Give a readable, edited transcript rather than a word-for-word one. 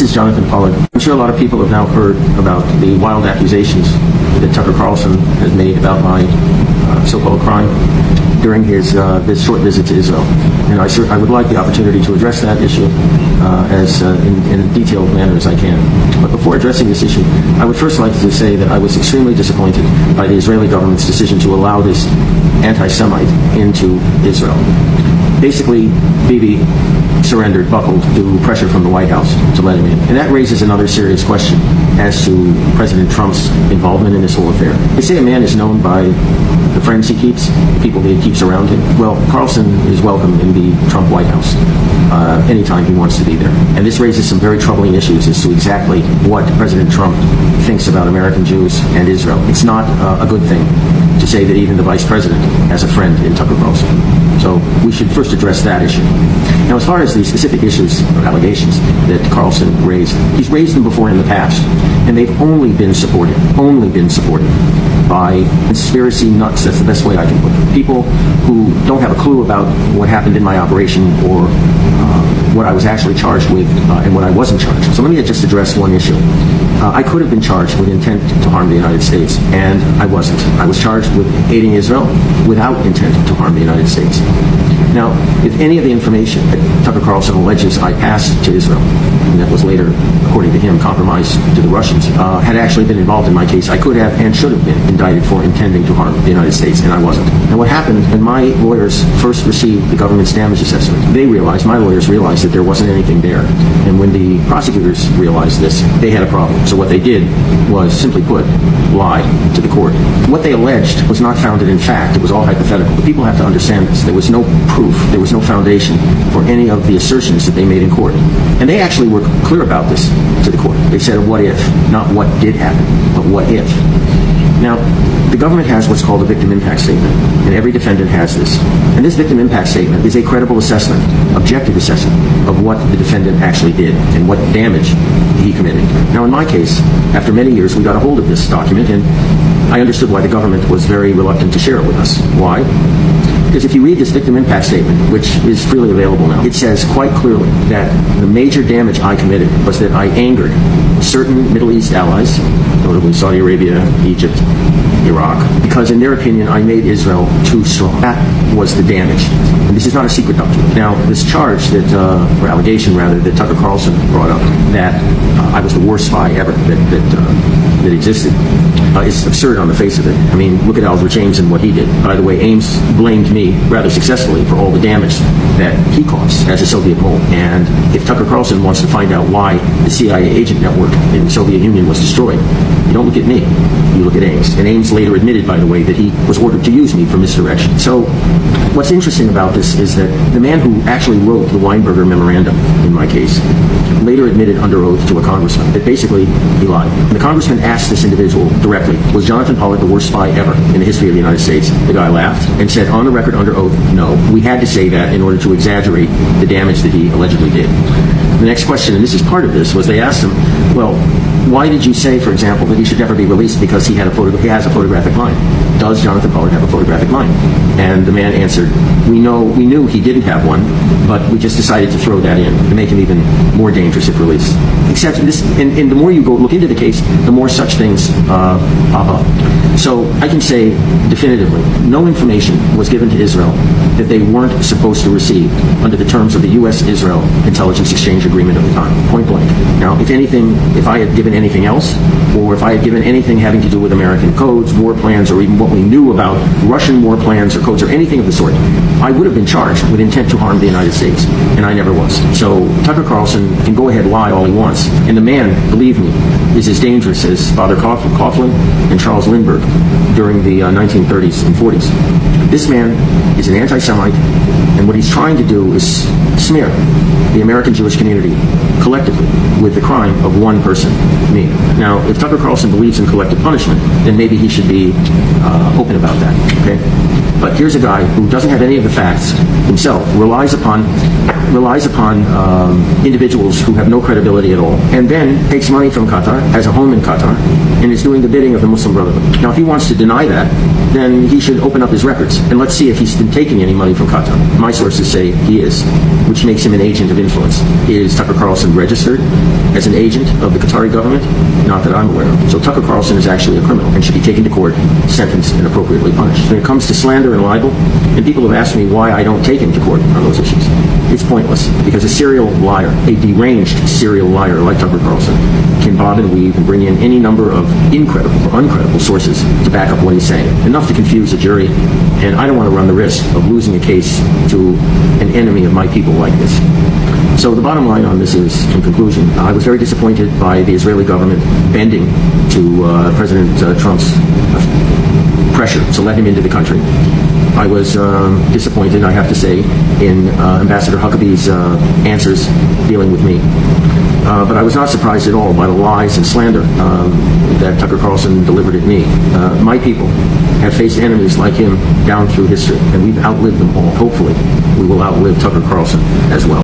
This is Jonathan Pollard. I'm sure a lot of people have now heard about the wild accusations that Tucker Carlson has made about my so-called crime during his this short visit to Israel. And I would like the opportunity to address that issue in a detailed manner as I can. But before addressing this issue, I would first like to say that I was extremely disappointed by the Israeli government's decision to allow this anti-Semite into Israel. Basically, Bibi surrendered, buckled to pressure from the White House to let him in. And that raises another serious question as to President Trump's involvement in this whole affair. They say a man is known by the friends he keeps, the people that he keeps around him. Well, Carlson is welcome in the Trump White House anytime he wants to be there. And this raises some very troubling issues as to exactly what President Trump thinks about American Jews and Israel. It's not a good thing to say that even the vice president has a friend in Tucker Carlson. So we should first address that issue. Now, as far as the specific issues or allegations that Carlson raised, he's raised them before in the past, and they've only been supported by conspiracy nuts. That's the best way I can put it. People who don't have a clue about what happened in my operation or what I was actually charged with and what I wasn't charged. So let me just address one issue. I could have been charged with intent to harm the United States, and I wasn't. I was charged with aiding Israel without intent to harm the United States. Now, if any of the information that Tucker Carlson alleges I passed to Israel, and that was later, according to him, compromised to the Russians, had actually been involved in my case, I could have and should have been indicted for intending to harm the United States, and I wasn't. Now, what happened when my lawyers first received the government's damage assessment, my lawyers realized that there wasn't anything there. And when the prosecutors realized this, they had a problem. So what they did was, simply put, lie to the court. What they alleged was not founded in fact. It was all hypothetical. But people have to understand this. There was no proof. There was no foundation for any of the assertions that they made in court. And they actually were clear about this to the court. They said, what if? Not what did happen, but what if? Now, the government has what's called a victim impact statement, and every defendant has this. And this victim impact statement is a credible assessment, objective assessment of what the defendant actually did and what damage he committed. Now, in my case, after many years, we got a hold of this document, and I understood why the government was very reluctant to share it with us. Why? Because if you read this victim impact statement, which is freely available now, it says quite clearly that the major damage I committed was that I angered certain Middle East allies, notably Saudi Arabia, Egypt, Iraq, because in their opinion I made Israel too strong. That was the damage. And this is not a secret document. Now, this charge or allegation rather, that Tucker Carlson brought up, that I was the worst spy ever that existed, is absurd on the face of it. I mean, look at Albert James and what he did. By the way, Ames blamed me rather successfully for all the damage that he caused as a Soviet mole. And if Tucker Carlson wants to find out why the CIA agent network in the Soviet Union was destroyed, you don't look at me, you look at Ames. And Ames later admitted, by the way, that he was ordered to use me for misdirection. So what's interesting about this is that the man who actually wrote the Weinberger memorandum in my case later admitted under oath to a congressman that basically he lied. And the congressman asked this individual directly, was Jonathan Pollard the worst spy ever in the history of the United States? The guy laughed and said on the record under oath, no. We had to say that in order to exaggerate the damage that he allegedly did. The next question, and this is part of this, was they asked him, well, why did you say, for example, that he should never be released because he has a photographic line? Does Jonathan Pollard have a photographic line? And the man answered, we knew he didn't have one, but we just decided to throw that in to make him even more dangerous if released. Except this, and the more you go look into the case, the more such things pop up. So I can say definitively, no information was given to Israel that they weren't supposed to receive under the terms of the U.S.-Israel Intelligence Exchange Agreement at the time, point blank. Now, if anything, if I had given anything else, or if I had given anything having to do with American codes, war plans, or even what we knew about Russian war plans or codes or anything of the sort, I would have been charged with intent to harm the United States, and I never was. So Tucker Carlson can go ahead lie all he wants, and the man, believe me, is as dangerous as Father Coughlin and Charles Lindbergh during the 1930s and 40s. This man is an anti-Semite, and what he's trying to do is smear the American Jewish community collectively with the crime of one person, me. Now, if Tucker Carlson believes in collective punishment, then maybe he should be open about that, okay? But here's a guy who doesn't have any of the facts himself, relies upon individuals who have no credibility at all, and then takes money from Qatar Qatar, has a home in Qatar, and is doing the bidding of the Muslim Brotherhood. Now, if he wants to deny that, then he should open up his records, and let's see if he's been taking any money from Qatar. My sources say he is, which makes him an agent of influence. Is Tucker Carlson registered as an agent of the Qatari government? Not that I'm aware of. So Tucker Carlson is actually a criminal and should be taken to court, sentenced, and appropriately punished. When it comes to slander and libel, and people have asked me why I don't take him to court on those issues, it's pointless, because a serial liar, a deranged serial liar like Tucker Carlson, can bob and weave and bring in any number of incredible or uncredible sources to back up what he's saying, enough to confuse a jury, and I don't want to run the risk of losing a case to an enemy of my people like this. So the bottom line on this is, in conclusion, I was very disappointed by the Israeli government bending to President Trump's pressure to let him into the country. I was disappointed, I have to say, in Ambassador Huckabee's answers dealing with me. But I was not surprised at all by the lies and slander that Tucker Carlson delivered at me. My people have faced enemies like him down through history, and we've outlived them all. Hopefully, we will outlive Tucker Carlson as well.